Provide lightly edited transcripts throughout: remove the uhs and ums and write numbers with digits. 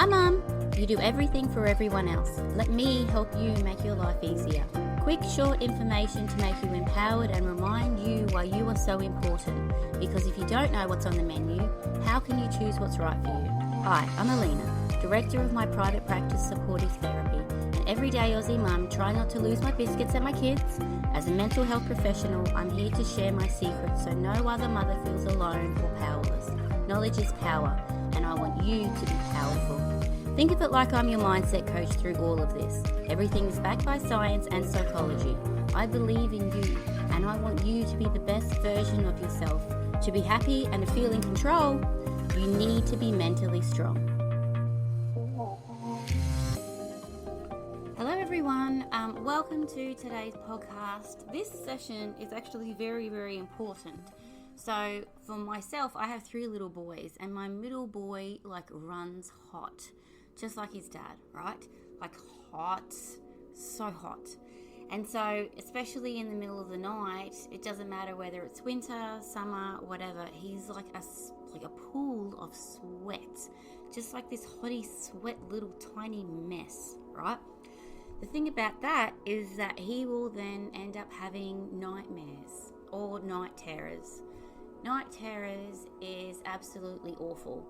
Hi Mum! You do everything for everyone else. Let me help you make your life easier. Quick, short information to make you empowered and remind you why you are so important. Because if you don't know what's on the menu, how can you choose what's right for you? Hi, I'm Alina, Director of my private practice Supportive Therapy, an everyday Aussie mum trying not to lose my biscuits and my kids. As a mental health professional, I'm here to share my secrets so no other mother feels alone or powerless. Knowledge is power, and I want you to be powerful. Think of it like I'm your mindset coach through all of this. Everything is backed by science and psychology. I believe in you, and I want you to be the best version of yourself. To be happy and to feel in control, you need to be mentally strong. Hello everyone, welcome to today's podcast. This session is actually very, very important. So for myself, I have 3 little boys, and my middle boy runs hot, just like his dad, right? Like hot, so hot. And so especially in the middle of the night, it doesn't matter whether it's winter, summer, whatever, he's like a pool of sweat, just like this hottie sweat little tiny mess, right? The thing about that is that he will then end up having nightmares or night terrors. Night terrors is absolutely awful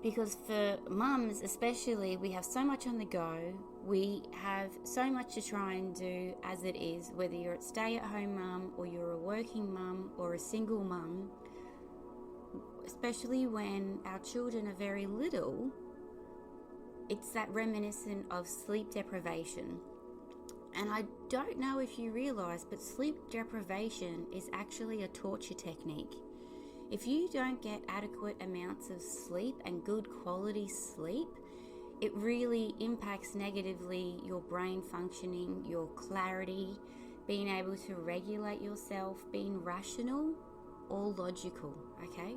because for mums especially, we have so much on the go. We have so much to try and do as it is, whether you're a stay-at-home mum or you're a working mum or a single mum, especially when our children are very little. It's that reminiscent of sleep deprivation. And I don't know if you realise, but sleep deprivation is actually a torture technique. If you don't get adequate amounts of sleep and good quality sleep, it really impacts negatively your brain functioning, your clarity, being able to regulate yourself, being rational or logical, okay?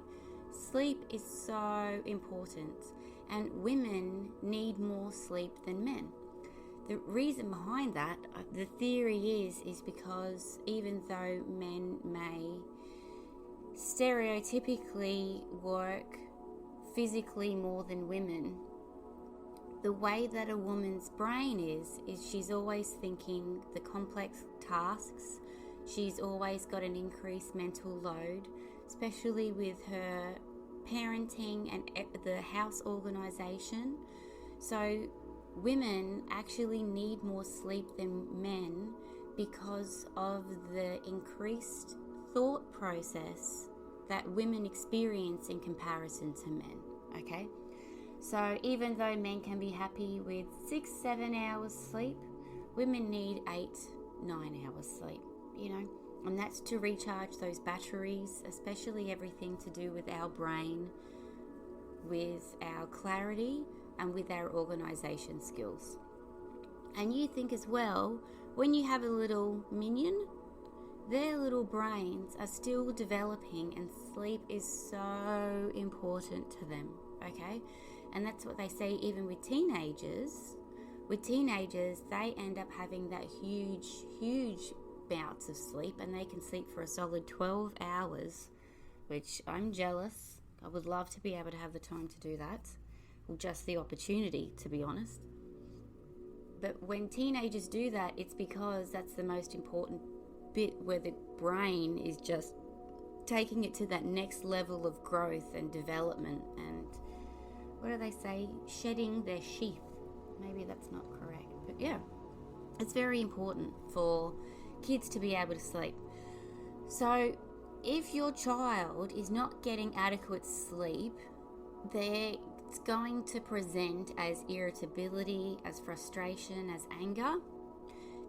Sleep is so important, and women need more sleep than men. The reason behind that, the theory is because even though men may stereotypically work physically more than women, the way that a woman's brain is she's always thinking the complex tasks. She's always got an increased mental load, especially with her parenting and the house organization. So women actually need more sleep than men because of the increased thought process that women experience in comparison to men, okay? So even though men can be happy with 6-7 hours sleep, women need 8-9 hours sleep, and that's to recharge those batteries, especially everything to do with our brain, with our clarity, and with our organization skills. And you think as well, when you have a little minion, their little brains are still developing, and sleep is so important to them, okay? And that's what they say even with teenagers. With teenagers, they end up having that huge bouts of sleep, and they can sleep for a solid 12 hours, which I'm jealous. I would love to be able to have the time to do that, or just the opportunity, to be honest. But when teenagers do that, it's because that's the most important bit where the brain is just taking it to that next level of growth and development, and what do they say? Shedding their sheath. Maybe that's not correct, but yeah, it's very important for kids to be able to sleep. So if your child is not getting adequate sleep, it's going to present as irritability, as frustration, as anger.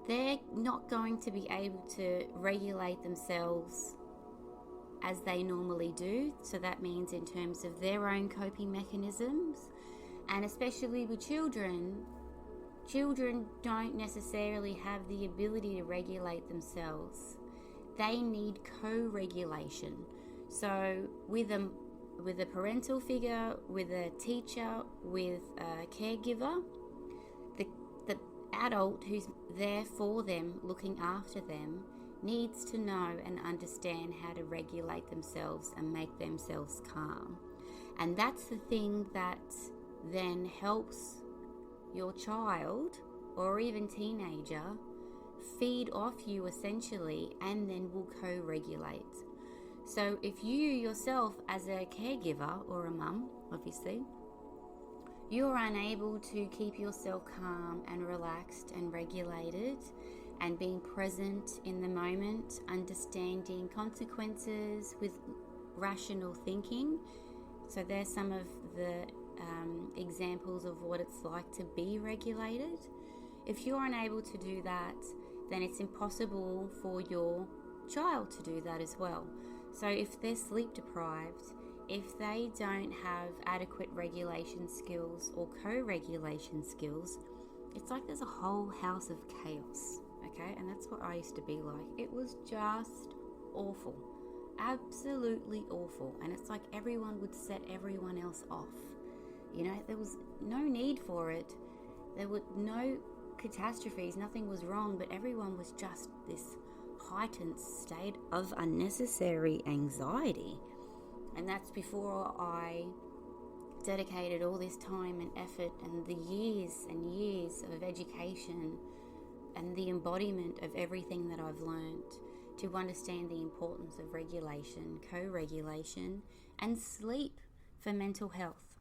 They're not going to be able to regulate themselves as they normally do. So that means in terms of their own coping mechanisms, and especially with children don't necessarily have the ability to regulate themselves. They need co-regulation. So with a parental figure, with a teacher, with a caregiver, the adult who's there for them, looking after them, needs to know and understand how to regulate themselves and make themselves calm. And that's the thing that then helps your child or even teenager feed off you essentially, and then will co-regulate. So if you yourself as a caregiver or a mum, obviously, you're unable to keep yourself calm and relaxed and regulated and being present in the moment, understanding consequences with rational thinking. So there's some of the examples of what it's like to be regulated. If you're unable to do that, then it's impossible for your child to do that as well. So if they're sleep deprived, if they don't have adequate regulation skills or co-regulation skills, it's like there's a whole house of chaos, okay? And that's what I used to be like. It was just awful, absolutely awful. And it's like everyone would set everyone else off. You know, there was no need for it. There were no catastrophes, nothing was wrong, but everyone was just this heightened state of unnecessary anxiety. And that's before I dedicated all this time and effort and the years and years of education and the embodiment of everything that I've learned to understand the importance of regulation, co-regulation, and sleep for mental health.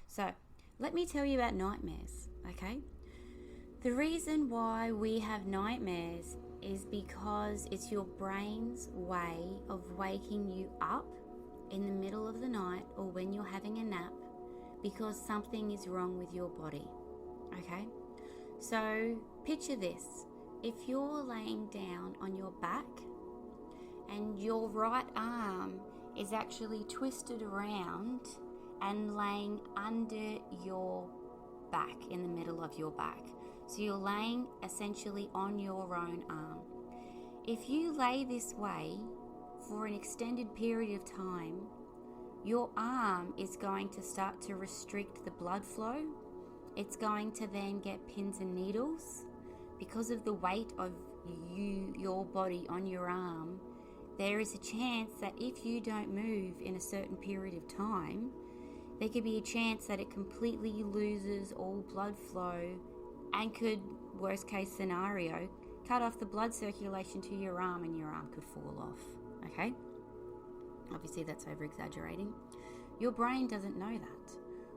So let me tell you about nightmares, okay? The reason why we have nightmares is because it's your brain's way of waking you up in the middle of the night or when you're having a nap because something is wrong with your body, okay? So picture this. If you're laying down on your back and your right arm is actually twisted around and laying under your back, in the middle of your back. So you're laying essentially on your own arm. If you lay this way for an extended period of time, your arm is going to start to restrict the blood flow. It's going to then get pins and needles. Because of the weight of your body on your arm, there is a chance that if you don't move in a certain period of time, there could be a chance that it completely loses all blood flow and could, worst case scenario, cut off the blood circulation to your arm and your arm could fall off, okay? Obviously that's over exaggerating. Your brain doesn't know that.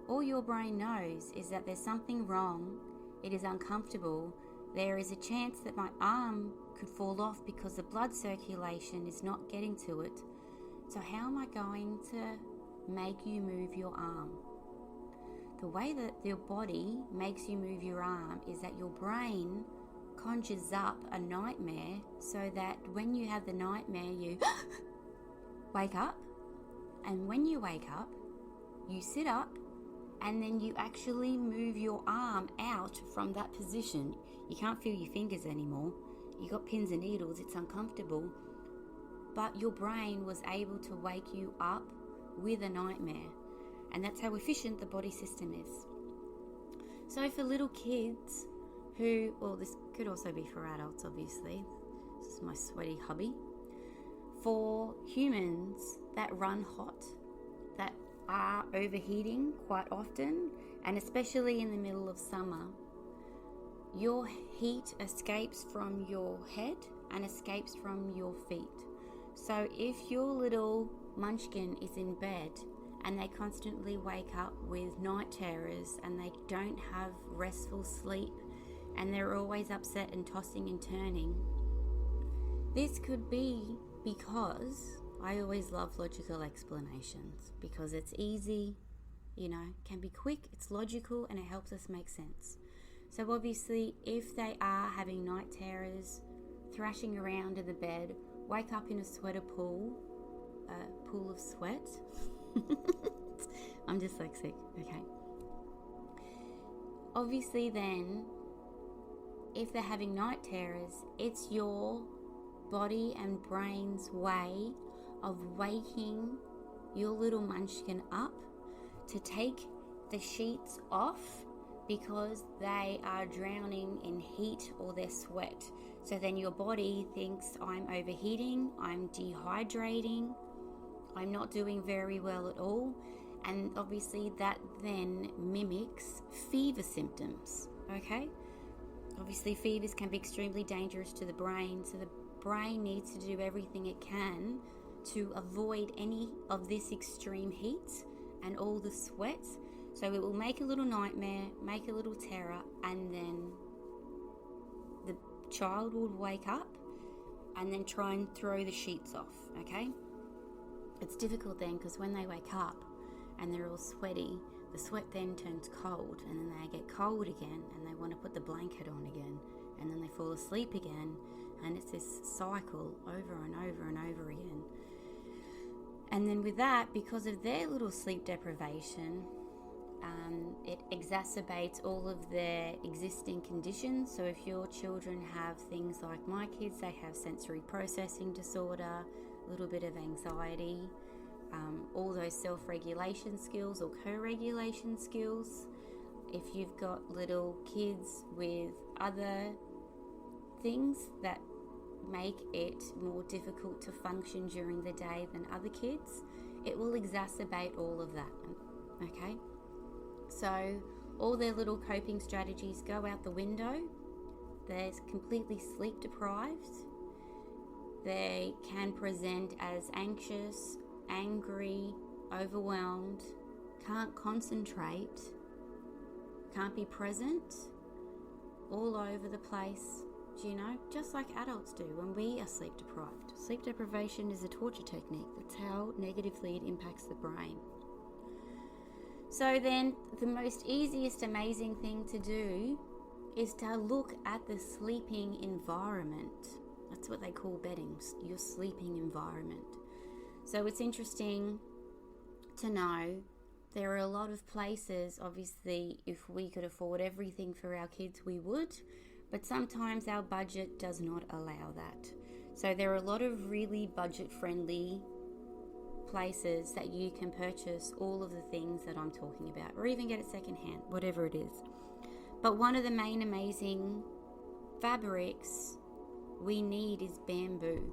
All your brain knows is that there's something wrong, it is uncomfortable, there is a chance that my arm could fall off because the blood circulation is not getting to it. So how am I going to make you move your arm? The way that your body makes you move your arm is that your brain conjures up a nightmare so that when you have the nightmare, you wake up. And when you wake up, you sit up and then you actually move your arm out from that position. You can't feel your fingers anymore. You got pins and needles, it's uncomfortable. But your brain was able to wake you up with a nightmare. And that's how efficient the body system is. So for little kids who, well, this could also be for adults, obviously. This is my sweaty hubby. For humans that run hot, that are overheating quite often, and especially in the middle of summer, your heat escapes from your head and escapes from your feet. So if your little munchkin is in bed and they constantly wake up with night terrors and they don't have restful sleep and they're always upset and tossing and turning, this could be because I always love logical explanations because it's easy, you know, can be quick, it's logical, and it helps us make sense. So obviously, if they are having night terrors, thrashing around in the bed, wake up in a sweater pool of sweat. I'm dyslexic, okay. Obviously then, if they're having night terrors, it's your body and brain's way of waking your little munchkin up to take the sheets off because they are drowning in heat or their sweat. So then your body thinks, I'm overheating, I'm dehydrating, I'm not doing very well at all, And obviously that then mimics fever symptoms, okay? Obviously fevers can be extremely dangerous to the brain, so the brain needs to do everything it can to avoid any of this extreme heat and all the sweat. So it will make a little nightmare, make a little terror, and then the child will wake up and then try and throw the sheets off, okay? It's difficult then because when they wake up and they're all sweaty, the sweat then turns cold, and then they get cold again and they want to put the blanket on again, and then they fall asleep again, and it's this cycle over and over and over again. And then with that, because of their little sleep deprivation, it exacerbates all of their existing conditions. So if your children have things like my kids, they have sensory processing disorder, a little bit of anxiety, all those self-regulation skills or co-regulation skills. If you've got little kids with other things that make it more difficult to function during the day than other kids, it will exacerbate all of that, okay? So all their little coping strategies go out the window. They're completely sleep deprived. They can present as anxious, angry, overwhelmed, can't concentrate, can't be present, all over the place, just like adults do when we are sleep deprived. Sleep deprivation is a torture technique. That's how negatively it impacts the brain. So then the most easiest, amazing thing to do is to look at the sleeping environment. That's what they call bedding, your sleeping environment. So it's interesting to know there are a lot of places, obviously, if we could afford everything for our kids, we would, but sometimes our budget does not allow that. So there are a lot of really budget-friendly places that you can purchase all of the things that I'm talking about, or even get it secondhand, whatever it is. But one of the main amazing fabrics we need is bamboo.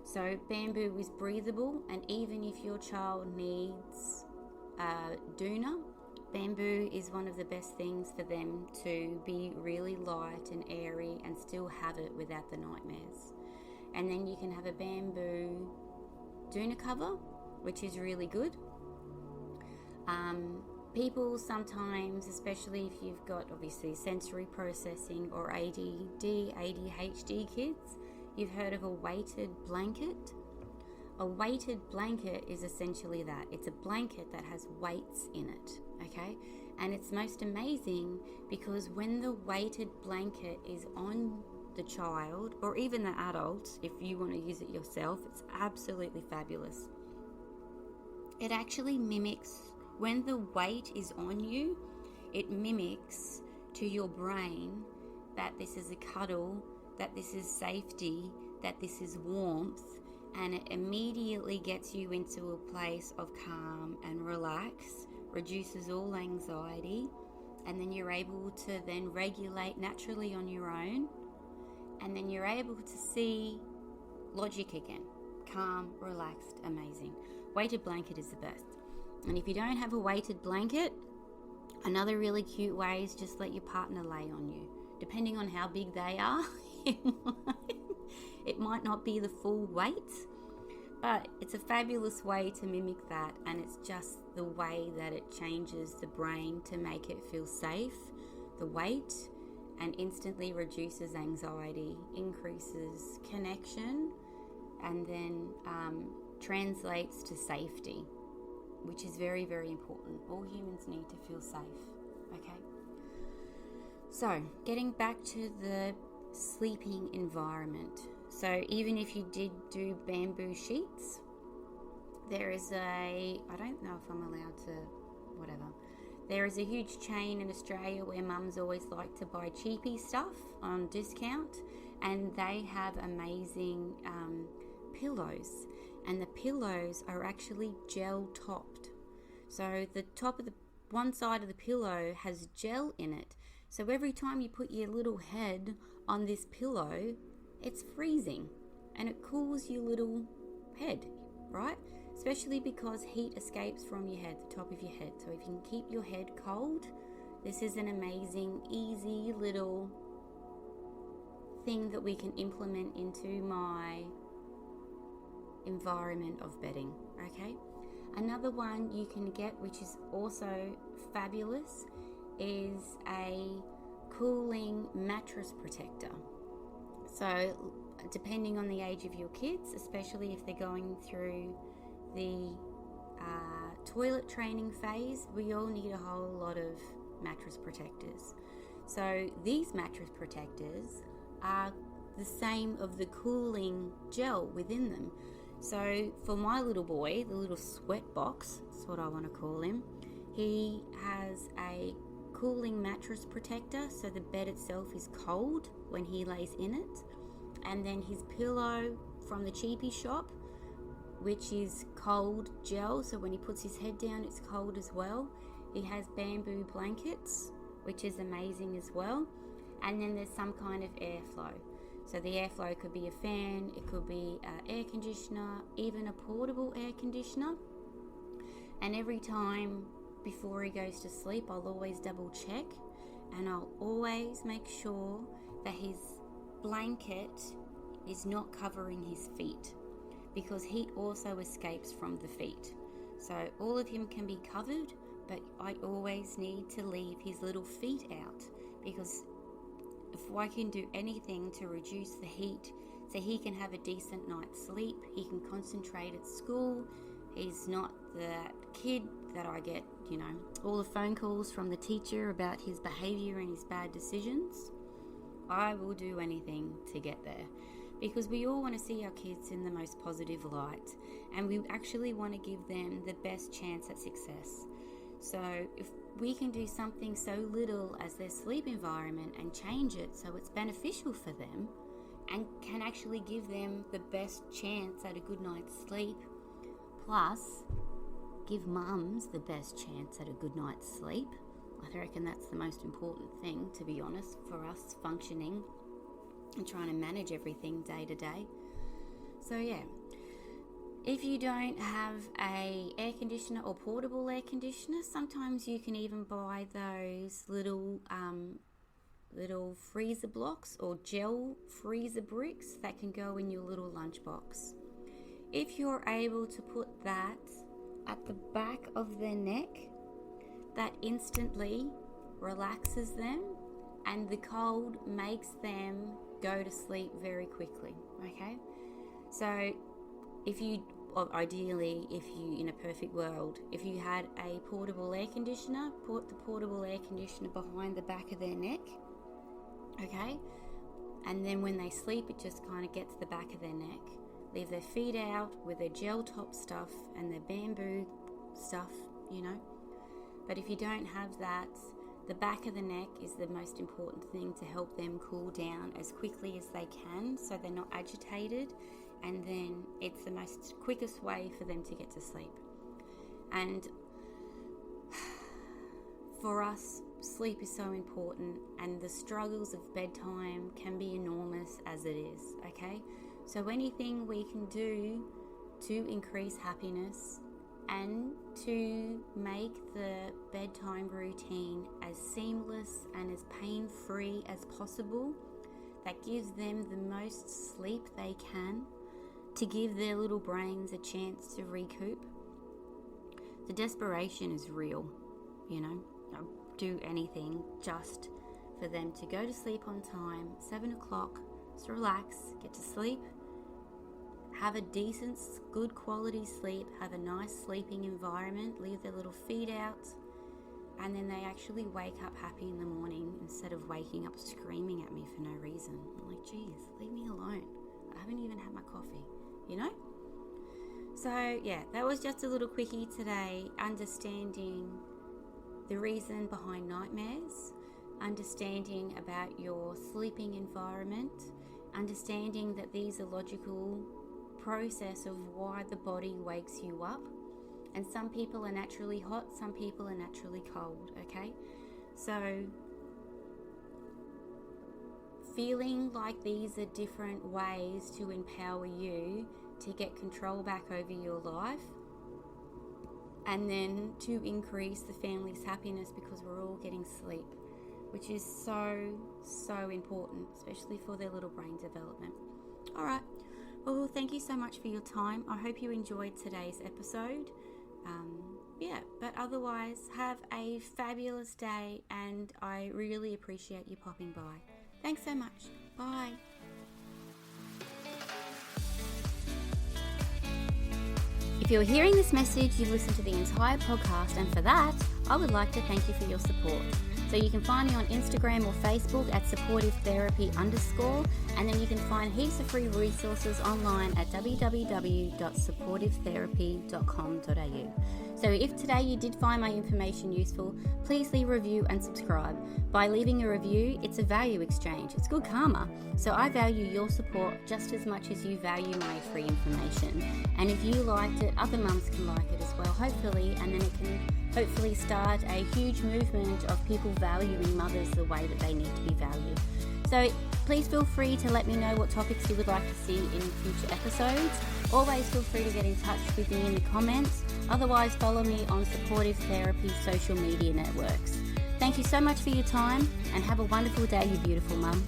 So bamboo is breathable, and even if your child needs doona, bamboo is one of the best things for them to be really light and airy and still have it without the nightmares. And then you can have a bamboo doona cover, which is really good. People sometimes, especially if you've got obviously sensory processing or ADD, ADHD kids, you've heard of a weighted blanket. A weighted blanket is essentially that. It's a blanket that has weights in it, okay? And it's most amazing because when the weighted blanket is on the child, or even the adult, if you want to use it yourself, it's absolutely fabulous. It actually mimics, when the weight is on you, it mimics to your brain that this is a cuddle, that this is safety, that this is warmth, and it immediately gets you into a place of calm and relax, reduces all anxiety, and then you're able to then regulate naturally on your own, and then you're able to see logic again. Calm, relaxed, amazing. Weighted blanket is the best. And if you don't have a weighted blanket, another really cute way is just let your partner lay on you. Depending on how big they are, it might not be the full weight, but it's a fabulous way to mimic that, and it's just the way that it changes the brain to make it feel safe, the weight, and instantly reduces anxiety, increases connection, and then translates to safety, which is very, very important. All humans need to feel safe, okay? So, getting back to the sleeping environment. So, even if you did do bamboo sheets, there is I don't know if I'm allowed to, whatever. There is a huge chain in Australia where mums always like to buy cheapy stuff on discount, and they have amazing pillows, and the pillows are actually gel topped. So the top of the one side of the pillow has gel in it. So every time you put your little head on this pillow, it's freezing and it cools your little head, right? especially because heat escapes from your head, the top of your head. So if you can keep your head cold, this is an amazing, easy little thing that we can implement into my environment of bedding, okay? Another one you can get, which is also fabulous, is a cooling mattress protector. So depending on the age of your kids, especially if they're going through the toilet training phase, we all need a whole lot of mattress protectors. So these mattress protectors are the same of the cooling gel within them. So for my little boy, the little sweat box, that's what I want to call him, he has a cooling mattress protector, so the bed itself is cold when he lays in it. And then his pillow from the cheapie shop, which is cold gel, so when he puts his head down it's cold as well. He has bamboo blankets, which is amazing as well. And then there's some kind of airflow. So the airflow could be a fan, it could be an air conditioner, even a portable air conditioner. And every time before he goes to sleep, I'll always double check, and I'll always make sure that his blanket is not covering his feet, because heat also escapes from the feet. So all of him can be covered, but I always need to leave his little feet out, because if I can do anything to reduce the heat so he can have a decent night's sleep, he can concentrate at school, he's not that kid that I get, all the phone calls from the teacher about his behavior and his bad decisions, I will do anything to get there, because we all want to see our kids in the most positive light, and we actually want to give them the best chance at success. So if we can do something so little as their sleep environment and change it so it's beneficial for them and can actually give them the best chance at a good night's sleep, plus give mums the best chance at a good night's sleep, I reckon that's the most important thing, to be honest, for us functioning and trying to manage everything day to day. So yeah, if you don't have a air conditioner or portable air conditioner, sometimes you can even buy those little freezer blocks or gel freezer bricks that can go in your little lunchbox. If you're able to put that at the back of their neck, that instantly relaxes them, and the cold makes them go to sleep very quickly, okay? So ideally, if you, in a perfect world, if you had a portable air conditioner, put the portable air conditioner behind the back of their neck, okay? And then when they sleep, it just kind of gets the back of their neck. Leave their feet out with their gel top stuff and their bamboo stuff, But if you don't have that, the back of the neck is the most important thing to help them cool down as quickly as they can, so they're not agitated, and then it's the most quickest way for them to get to sleep. And for us, sleep is so important, and the struggles of bedtime can be enormous as it is, okay? So anything we can do to increase happiness and to make the bedtime routine as seamless and as pain-free as possible, that gives them the most sleep they can, to give their little brains a chance to recoup. The desperation is real, I'll do anything just for them to go to sleep on time, 7 o'clock, just relax, get to sleep, have a decent, good quality sleep, have a nice sleeping environment, leave their little feet out, and then they actually wake up happy in the morning instead of waking up screaming at me for no reason. I'm like, geez, leave me alone. I haven't even had my coffee, So yeah, that was just a little quickie today, understanding the reason behind nightmares, understanding about your sleeping environment, understanding that these are logical process of why the body wakes you up. And some people are naturally hot, some people are naturally cold, okay? So feeling like these are different ways to empower you to get control back over your life and then to increase the family's happiness because we're all getting sleep, which is so important, especially for their little brain development. All right. Well, thank you so much for your time. I hope you enjoyed today's episode. But otherwise, have a fabulous day, and I really appreciate you popping by. Thanks so much. Bye. If you're hearing this message, you've listened to the entire podcast, and for that, I would like to thank you for your support. So you can find me on Instagram or Facebook at supportivetherapy_, and then you can find heaps of free resources online at www.supportivetherapy.com.au. So if today you did find my information useful, please leave a review and subscribe. By leaving a review, it's a value exchange. It's good karma. So I value your support just as much as you value my free information. And if you liked it, other mums can like it as well, hopefully, and then it can hopefully start a huge movement of people valuing mothers the way that they need to be valued. So please feel free to let me know what topics you would like to see in future episodes. Always feel free to get in touch with me in the comments. Otherwise, follow me on Supportive Therapy social media networks. Thank you so much for your time, and have a wonderful day, you beautiful mum.